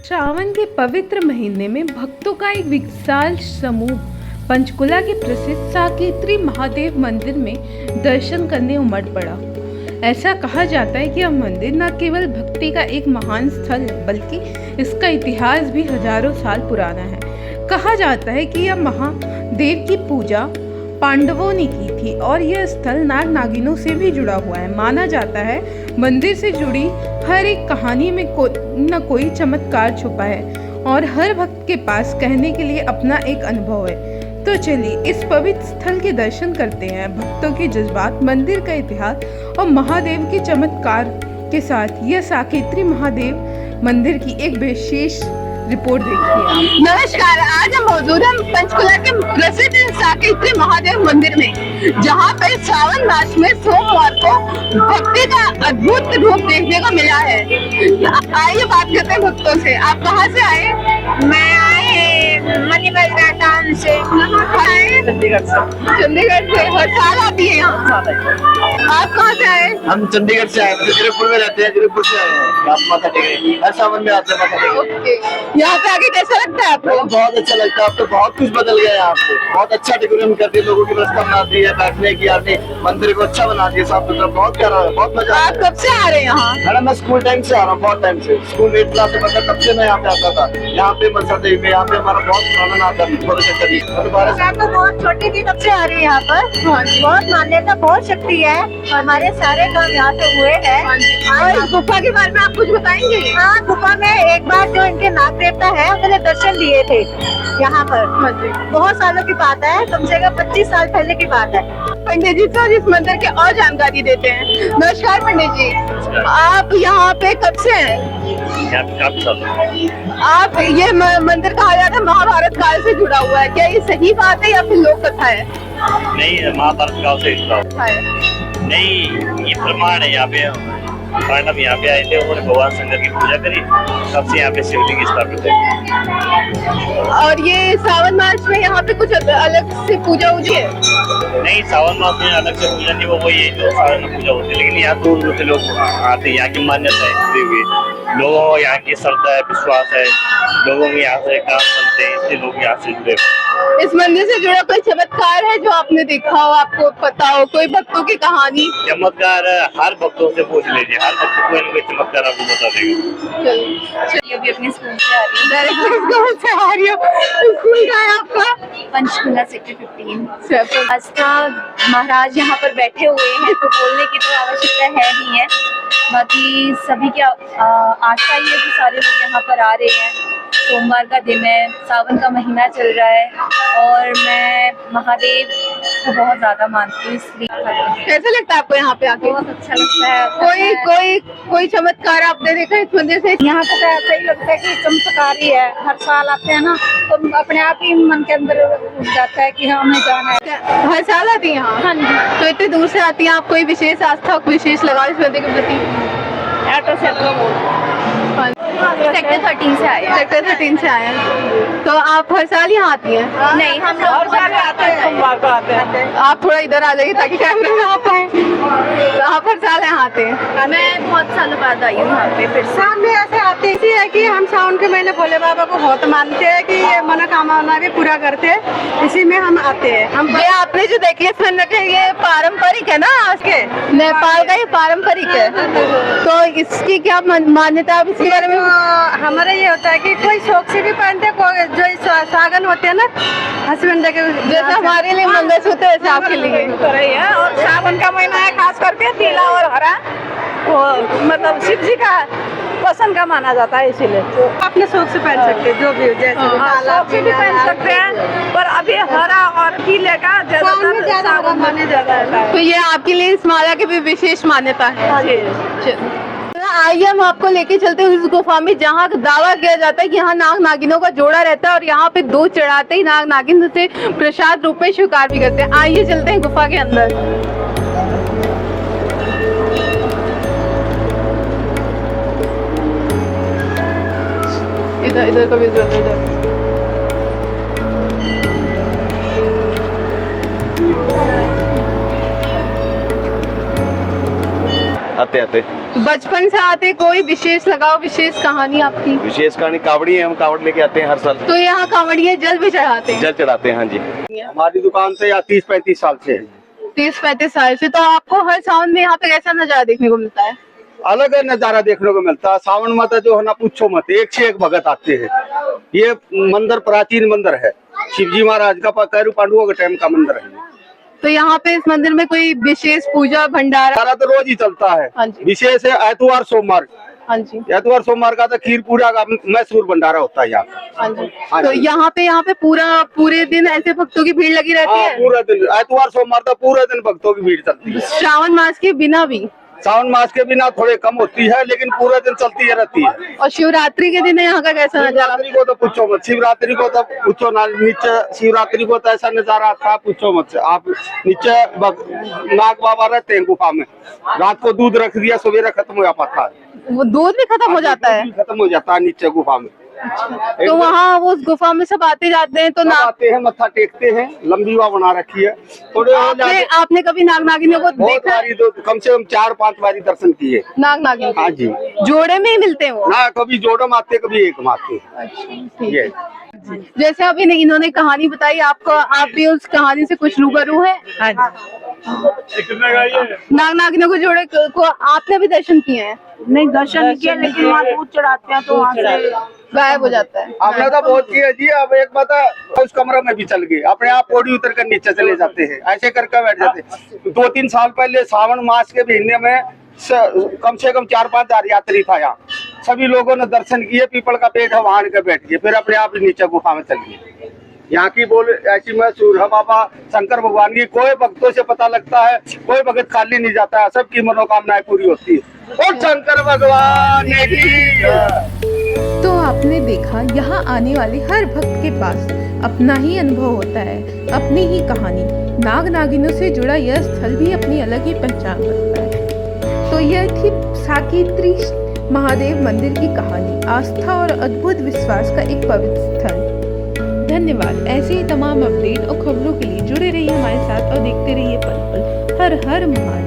श्रावण के पवित्र महीने में भक्तों का एक विशाल समूह पंचकुला के प्रसिद्ध साकेत्री महादेव मंदिर में दर्शन करने उमड़ पड़ा। ऐसा कहा जाता है कि यह मंदिर न केवल भक्ति का एक महान स्थल बल्कि इसका इतिहास भी हजारों साल पुराना है। कहा जाता है कि यह महादेव की पूजा पांडवों ने की थी और यह स्थल नाग नागिनों से भी जुड़ा हुआ है। माना जाता है मंदिर से जुड़ी हर एक कहानी में न कोई चमत्कार छुपा है और हर भक्त के पास कहने के लिए अपना एक अनुभव है। तो चलिए इस पवित्र स्थल के दर्शन करते हैं। भक्तों के जज्बात, मंदिर का इतिहास और महादेव के चमत्कार के साथ यह साकेत्री महादेव मंदिर की एक विशेष रिपोर्ट देखिए आप। नमस्कार, आज हम मौजूद हैं पंचकुला के प्रसिद्ध साकेत्री महादेव मंदिर में, जहां पे श्रावण मास में सोमवार को भक्ति का अद्भुत रूप देखने को मिला है। आइए बात करते हैं भक्तों से। आप कहां से आए? मैं आए मणिमल्ला टाउन से। आए चंडीगढ़ से। चंडीगढ़ से। हर साल आती है यहाँ? आप कहाँ से आए? हम चंडीगढ़ से आए, जयपुर में रहते हैं, जयपुर से आए हैं। आप माथा टेकने हर सावन में आते हैं माथा टेकने। यहाँ पे आके कैसा लगता है आपको? बहुत अच्छा लगता है। अब तो बहुत कुछ बदल गया है यहाँ पे। बहुत अच्छा डेकोरेशन करती है, लोगों की व्यवस्था बनाती है, बैठने की, आपने मंदिर को अच्छा बनाती है, साफ सुथरा, बहुत प्यारा है, बहुत मजा। आप कब से आ रहे हैं यहाँ? मैडम मैं स्कूल टाइम से आ रहा हूँ, बहुत टाइम से। स्कूल 8 क्लास से पढ़ता तब से मैं यहाँ पे आता था। यहाँ पे मनसा देवी में, यहाँ पे हमारा बहुत पुराना नाम था। मैं तो बहुत छोटी थी तब से आ रही है यहाँ पर। बहुत मान्यता, बहुत शक्ति है। हमारे सारे काम यहाँ से हुए हैं। और इस गुफा के बारे में आप कुछ बताएंगे? हाँ, गुफा में एक बार जो इनके नाग देवता है उन्होंने दर्शन दिए थे यहाँ पर। बहुत सालों की बात है, कम से कम 25 साल पहले की बात है। पंडित जी सर इस मंदिर की और जानकारी देते हैं। नमस्कार पंडित जी, आप यहाँ पे कब से हैं? आप ये मंदिर कहा जाता है महाभारत काल से जुड़ा हुआ है, क्या ये सही बात है या फिर लोक कथा है? नहीं, महाभारत काल से जुड़ा नहीं, ये प्रमाण है। यहाँ पे पांडव यहाँ पे आए थे, उन्होंने भगवान शंकर की पूजा करी, तब से यहाँ पे शिवलिंग स्थापित है। और ये सावन मास में यहाँ पे कुछ अलग से पूजा होती है? नहीं, सावन मास में अलग से पूजा नहीं, वो वही है जो सावन में पूजा होती है। लेकिन यहाँ दूर दूर से लोग आते हैं, यहाँ की मान्यता है जुड़ी हुई, लोगों को यहाँ की श्रद्धा है, विश्वास है, लोगों में यहाँ से काम बनते हैं, इसलिए लोग यहाँ से जुड़े। इस मंदिर से जुड़ा कोई चमत्कार है जो आपने देखा हो, आपको पता हो, कोई भक्तों की कहानी? चमत्कार हर भक्तों से पूछ लीजिए, हर भक्त कोई न कोई चमत्कार आपको बता देगा। चलिए अभी अपने स्कूल से आ रही हूँ। डायरेक्टली स्कूल से आ रही हूँ। स्कूल का है आपका? पंचकुला सेक्टर 15। आस्था महाराज यहाँ पर बैठे हुए हैं, तो बोलने की तो आवश्यकता है नहीं है। बाकी सभी की आस्था ही है कि सारे लोग यहाँ पर आ रहे हैं। सोमवार का दिन है, सावन का महीना चल रहा है और मैं महादेव को बहुत ज्यादा मानती हूँ, इसलिए कैसा लगता है आपको यहाँ पे आके? बहुत अच्छा लगता है। कोई चमत्कार आपने देखा इस मंदिर से? यहाँ पे तो ऐसा ही लगता है कि चमत्कार ही है। हर साल आते हैं ना, तो अपने आप ही मन के अंदर उठ जाता है कि हमें जाना है। हर साल आती है यहाँ? हाँ जी। तो इतने दूर से आती हैं, आप कोई विशेष आस्था, विशेष लगाओ इस मंदिर के प्रति? सेक्टर 13 से आए। सेक्टर 13 से आए हैं, तो आप हर साल यहाँ आती हैं? नहीं, हम लोग हर साल आते हैं, सोमवार को आते हैं। आप थोड़ा इधर आ जाइए ताकि कैमरे में आप आए। तो आप हर साल यहाँ आते हैं? मैं बहुत सालों बाद आई हूँ यहाँ पे। फिर सामने ऐसे आते है कि हम सावन के महीने भोले बाबा को बहुत मानते हैं कि ये मनोकामना भी पूरा करते हैं, इसी में हम आते हैं। हम ये आपने जो देखिए इस मंदिर के, ये पारंपरिक है ना आज के नेपाल का, ये पारंपरिक है, तो इसकी क्या मान्यता है इसके बारे में? हमारा ये होता है कि कोई शौक से भी पहनते, कोई जो सागन होते हैं ना हस्बैंड के, जैसे हमारे लिए मंगलसूत्र है वैसे आपके लिए रही है। और सावन का महीना है, खास करके पीला और हरा, वो मतलब शिव जी का पसंद का माना जाता है, इसीलिए तो अपने शौक से पहन सकते हैं, जो भी जैसे शौक से भी पहन सकते हैं। पर अभी हरा और पीले का ज्यादा माने जाता है। तो ये आपके लिए इस माला की भी विशेष मान्यता है। आइए हम आपको लेके चलते हैं उस गुफा में जहाँ दावा किया जाता है कि यहाँ नाग नागिनों का जोड़ा रहता है और यहाँ पे दूध चढ़ाते ही नाग नागिन उसे प्रसाद रूप में स्वीकार भी करते हैं। आइए चलते हैं गुफा के अंदर। इधर का भी आते आते बचपन से आते कोई विशेष लगाव, विशेष कहानी आपकी? विशेष कहानी कावड़ी है, हम कावड़ लेके आते हैं हर साल, तो यहाँ कांवड़िए जल भी चढ़ाते हैं? जल चढ़ाते हैं। हाँ जी, हमारी दुकान से या 30-35 साल से है। 30-35 साल से। तो आपको हर सावन में यहाँ पे कैसा नजारा देखने को मिलता है? अलग नजारा देखने को मिलता है। सावन माता जो है ना, पूछो मत, एक से एक भगत आते हैं। ये मंदिर प्राचीन मंदिर है, शिवजी महाराज का कैरू पांडुओं के टाइम का मंदिर है। तो यहाँ पे इस मंदिर में कोई विशेष पूजा भंडारा? सारा तो रोज ही चलता है। हाँ जी। विशेष है एतवार सोमवार। हाँ जी। एतवार सोमवार का तो खीर पूजा का मैसूर भंडारा होता है यहाँ। हाँ जी। हाँ तो जी। यहाँ पे पूरे दिन ऐसे भक्तों की भीड़ लगी रहती हाँ, है? पूरा दिन एतवार सोमवार तो पूरे दिन भक्तों की भीड़ चलती है। श्रावण मास के बिना भी? सावन मास के बिना थोड़े कम होती है, लेकिन पूरे दिन चलती रहती है। और शिवरात्रि के दिन यहाँ का कैसा नजारा? शिवरात्रि को तो पूछो मत, शिवरात्रि को तो पूछो ना, नीचे शिवरात्रि को तो ऐसा नजारा आता है, पूछो मत। आप नीचे नाग बाबा रहते हैं गुफा में, रात को दूध रख दिया, सवेरे खत्म हो जाता है। वो दूध भी खत्म हो जाता है? खत्म हो जाता है नीचे गुफा में। तो वहाँ वो उस गुफा में सब आते जाते हैं? तो सब आते हैं, मत्था टेकते हैं, लंबी वाह बना रखी है। थोड़े आपने कभी नाग नागिनों को बहुत देखा? बारी, तो कम से कम 4-5 बारी दर्शन किए। नाग नागिन? हाँ जी। जोड़े में ही मिलते हैं वो? ना कभी जोड़म आते, कभी एक माते। ठीक ये है। जैसे अभी इन्होंने कहानी बताई आपको, आप भी उस कहानी से कुछ रूबरू है? नाग नागिनों को जोड़े को आपने भी दर्शन किए हैं? नहीं, दर्शन नहीं किया, लेकिन वहाँ दूध चढ़ाते हैं तो वहाँ से गायब हो जाता है। हमने तो बहुत किया जी। अब एक बात है, उस कमरे में भी चल गए, अपने आप पौड़ी उतर कर नीचे चले जाते हैं, ऐसे करके बैठ जाते हैं। 2-3 साल पहले सावन मास के महीने में कम से कम 4-5 हजार यात्री था यहाँ। सभी लोगों ने दर्शन किए, पीपल का पेड़ है वहां के बैठ गए, फिर अपने आप नीचे गुफा में चल गए। यहाँ की बोल ऐसी मशहूर है बाबा शंकर भगवान की। कोई भक्तों से पता लगता है, कोई भगत खाली नहीं जाता है, सबकी मनोकामनाएं पूरी होती है। और शंकर भगवान की। तो आपने देखा, यहाँ आने वाले हर भक्त के पास अपना ही अनुभव होता है, अपनी ही कहानी। नाग नागिनों से जुड़ा यह स्थल भी अपनी अलग ही पहचान रखता है। तो यह थी साकेत्री महादेव मंदिर की कहानी, आस्था और अद्भुत विश्वास का एक पवित्र स्थल। धन्यवाद। ऐसे ही तमाम अपडेट और खबरों के लिए जुड़े रहिए हमारे साथ और देखते रहिए पल पल। हर हर महादेव।